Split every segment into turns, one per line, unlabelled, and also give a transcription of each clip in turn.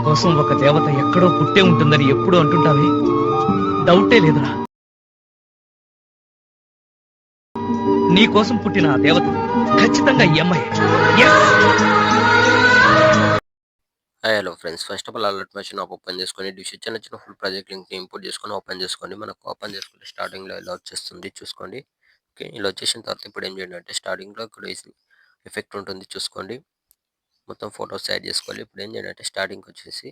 కోసం ఒక దేవత ఎక్కడో పుట్టే ఉంటుందని ఎప్పుడు అంటుంటావే, డౌటే లేదురా. నీ కోసం పుట్టిన ఆ దేవత ఖచ్చితంగా ఈ అమ్మాయి.
Hi hello friends, first of all alert machine open చేసుకొని డిష్ చిన్న ఫుల్ ప్రాజెక్ట్ లింక్ ఇంపోర్ట్ చేసుకొని ఓపెన్ చేసుకోండి. మనకు ఓపెన్ చేసుకుంటే స్టార్టింగ్లో ఇలా వచ్చేస్తుంది చూసుకోండి. ఓకే, ఇలా వచ్చేసిన తర్వాత ఇప్పుడు ఏం చేయండి అంటే స్టార్టింగ్లో ఇక్కడ ఎఫెక్ట్ ఉంటుంది చూసుకోండి. మొత్తం ఫొటోస్ యాడ్ చేసుకోవాలి. ఇప్పుడు ఏం చేయండి అంటే స్టార్టింగ్ వచ్చేసి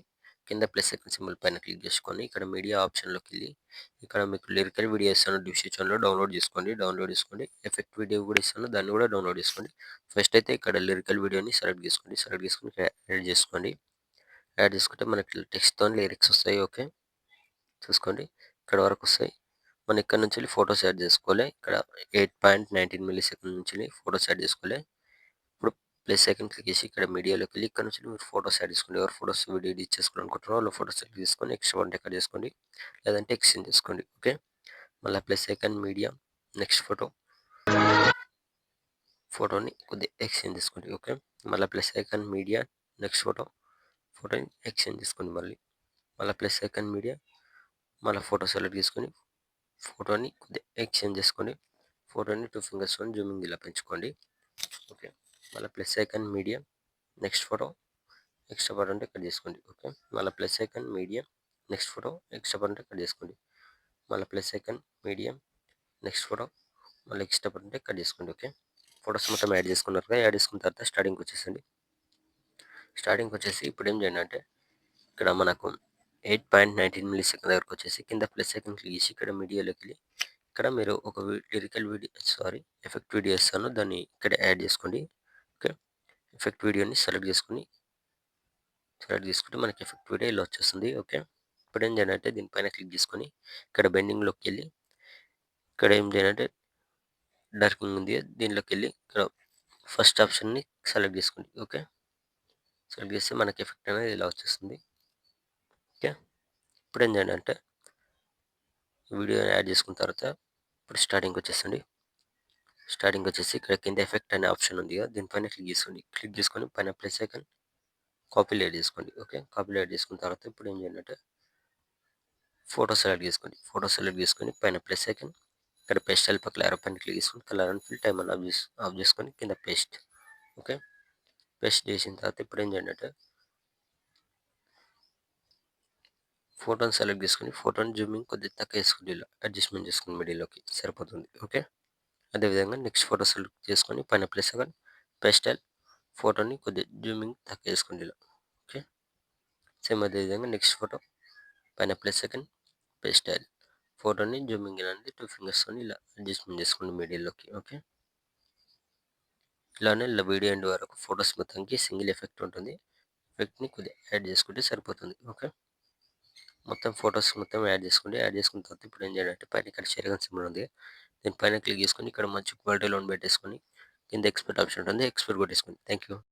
కింద ప్లస్ సెకండ్ సింబల్ పైన క్లిక్ చేసుకొని ఇక్కడ మీడియా ఆప్షన్లోకి వెళ్ళి ఇక్కడ మీకు లిరికల్ వీడియో ఇస్తాను డిస్క్రిప్షన్లో డౌన్లోడ్ చేసుకోండి. ఎఫెక్ట్ వీడియో కూడా ఇస్తాను, దాన్ని కూడా డౌన్లోడ్ చేసుకోండి. ఫస్ట్ అయితే ఇక్కడ లిరికల్ వీడియోని సెలెక్ట్ చేసుకొని యాడ్ చేసుకోండి. యాడ్ చేసుకుంటే మనకి టెక్స్ట్తో లిరిక్స్ వస్తాయి. ఓకే, చూసుకోండి ఇక్కడ వరకు వస్తాయి. మనం ఇక్కడ నుంచి ఫొటోస్ యాడ్ చేసుకోవాలి. ఇక్కడ 8.19 మిల్లీ సెకండ్ నుంచి ఫొటోస్ యాడ్ చేసుకోవాలి. ఇప్పుడు ప్లస్ సెకండ్ క్లిక్ చేసి ఇక్కడ మీడియాలోకి వెళ్ళి ఇక్కడ నుంచి మీరు ఫొటోస్ యాడ్ చేసుకోండి. ఎవరు ఫొటోస్ వీడియో ఎడిట్ చేసుకోవాలనుకుంటున్నారో వాళ్ళ ఫొటోస్ సెలెక్ట్ చేసుకొని ఎక్స్ట్రా వన్ ఎక్కడ చేసుకోండి, లేదంటే ఎక్స్చేంజ్ చేసుకోండి. ఓకే, మళ్ళీ ప్లస్ సెకండ్ మీడియా నెక్స్ట్ ఫోటోని కొద్దిగా ఎక్స్చేంజ్ చేసుకోండి. ఓకే, మళ్ళీ ప్లస్ సెకండ్ మీడియా నెక్స్ట్ ఫోటోని ఎక్స్చేంజ్ చేసుకోండి. మళ్ళీ ప్లస్ సెకండ్ మీడియా మళ్ళీ ఫోటో సెలెక్ట్ చేసుకొని ఫోటోని కొద్దిగా ఎక్స్చేంజ్ చేసుకోండి. ఫోటోని 2 ఫింగర్స్ జూమింగ్ ఇలా పెంచుకోండి. ఓకే, మళ్ళీ plus second media next photo extra photo అంటే కట్ చేసుకోండి. ఓకే, మళ్ళీ plus second media next photo extra photo అంటే కట్ చేసుకోండి. మళ్ళీ plus second media next photo మళ్ళీ ఎక్స్ట్రా ఫోటో అంటే కట్ చేసుకోండి. ఓకే, ఫొటోస్ మొత్తం యాడ్ చేసుకున్నారు కదా, యాడ్ చేసుకున్న తర్వాత స్టార్టింగ్కి వచ్చేసి ఇప్పుడు ఏం చేయండి అంటే ఇక్కడ మనకు 8.19 మిల్లీ సెకండ్ దగ్గరకు వచ్చేసి కింద ప్లస్ సెకండ్ క్లిక్ చేసి ఇక్కడ మీడియాలోకి వెళ్ళి ఇక్కడ మీరు ఒక ఎఫెక్ట్ వీడియో ఇస్తాను, దాన్ని ఇక్కడ యాడ్ చేసుకోండి. ఓకే, ఎఫెక్ట్ వీడియోని సెలెక్ట్ చేసుకుంటే మనకి ఎఫెక్ట్ వీడియో ఇలా వచ్చేస్తుంది. ఓకే, ఇప్పుడు ఏం చేయాలంటే దీనిపైన క్లిక్ చేసుకొని ఇక్కడ బెండింగ్లోకి వెళ్ళి ఇక్కడ ఏం చేయాలంటే డార్కింగ్ ఉంది, దీనిలోకి వెళ్ళి ఇక్కడ ఫస్ట్ ఆప్షన్ని సెలెక్ట్ చేసుకోండి. ఓకే, సెలెక్ట్ చేస్తే మనకి ఎఫెక్ట్ అనేది ఇలా వచ్చేస్తుంది. ఓకే, ఇప్పుడు ఏం చేయండి అంటే వీడియో యాడ్ చేసుకున్న తర్వాత ఇప్పుడు స్టార్టింగ్ వచ్చేసి ఇక్కడ కింద ఎఫెక్ట్ అనే ఆప్షన్ ఉంది కదా, దీనిపైన క్లిక్ చేసుకొని పైన ప్లస్ ఐకాన్ కాపీలు యాడ్ చేసుకోండి. ఓకే, కాపీలు యాడ్ చేసుకున్న తర్వాత ఇప్పుడు ఏం చేయాలంటే ఫోటో సెలెక్ట్ చేసుకొని పైన ప్లస్ ఐకాన్ ఇక్కడ పేస్టల్ పక్కన యారో పైన క్లిక్ చేసుకొని కలర్ అండ్ ఫిల్ టైం అని ఆఫ్ చేసుకొని కింద పేస్ట్. ఓకే, పేస్ట్ చేసిన తర్వాత ఇప్పుడు ఏం చేయండి అంటే ఫోటోని సెలెక్ట్ చేసుకొని ఫోటోని జూమింగ్ కొద్దిగా తక్కువ వేసుకుని ఇలా అడ్జస్ట్మెంట్ చేసుకుని మిడిల్లోకి సరిపోతుంది. ఓకే, అదేవిధంగా నెక్స్ట్ ఫోటో సెలెక్ట్ చేసుకొని పైన ప్లస్ సెకండ్ పేస్టల్ ఫోటోని కొద్దిగా జూమింగ్ తక్కువ వేసుకోండి ఇలా. ఓకే, సేమ్ అదేవిధంగా నెక్స్ట్ ఫోటో పైన ప్లస్ సెకండ్ పేస్టల్ ఫోటోని జూమింగ్ ఇలా 2 ఫింగర్స్తో ఇలా అడ్జస్ట్మెంట్ చేసుకోండి మిడిల్లోకి. ఓకే, ఇలానే ఇలా వీడియో ఎండ్ వరకు ఫొటోస్ మొత్తానికి సింగిల్ ఎఫెక్ట్ ఉంటుంది. ఎఫెక్ట్ని కొద్దిగా యాడ్ చేసుకుంటే సరిపోతుంది. ఓకే, మొత్తం ఫొటోస్ మొత్తం యాడ్ చేసుకున్న తర్వాత ఇప్పుడు ఏం చేయాలంటే పైన ఇక్కడ షేర్ సింబల్ ఉంది, దీనిపైన క్లిక్ చేసుకొని ఇక్కడ మంచి క్వాలిటీలో పెట్టేసుకొని కింద ఎక్స్పోర్ట్ ఆప్షన్ ఉంటుంది, ఎక్స్పోర్ట్ కొట్టేసుకోండి. Thank you.